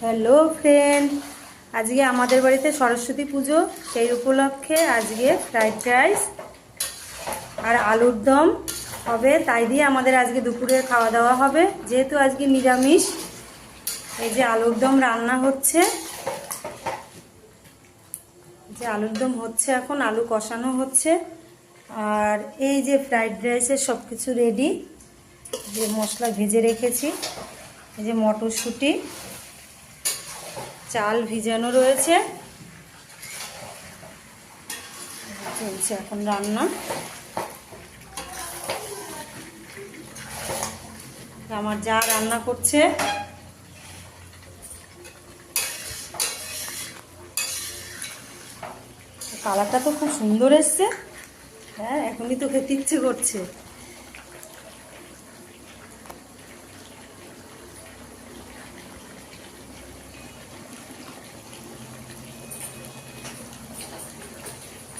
Hello friend, আজকে আমাদের বাড়িতে সরস্বতী পুজো, সেই উপলক্ষে আজকে ফ্রাইড রাইস আর আলুর দম হবে। তাই দিয়ে আমাদের আজকে দুপুরের খাওয়া দাওয়া হবে, যেহেতু আজকে নিরামিষ। এই যে আলুর দম রান্না হচ্ছে, যে আলুর দম হচ্ছে, এখন আলু কষানো হচ্ছে। আর এই যে ফ্রাইড রাইসের সব কিছু রেডি, যে মশলা ভেজে রেখেছি, এই যে মটরশুঁটি, চাল ভিজানো রয়েছে, চলছে এখন রান্না। আমার যা রান্না করছে, কালারটা তো খুব সুন্দর এসছে। হ্যাঁ, এখনই তো খেতে ইচ্ছে করছে।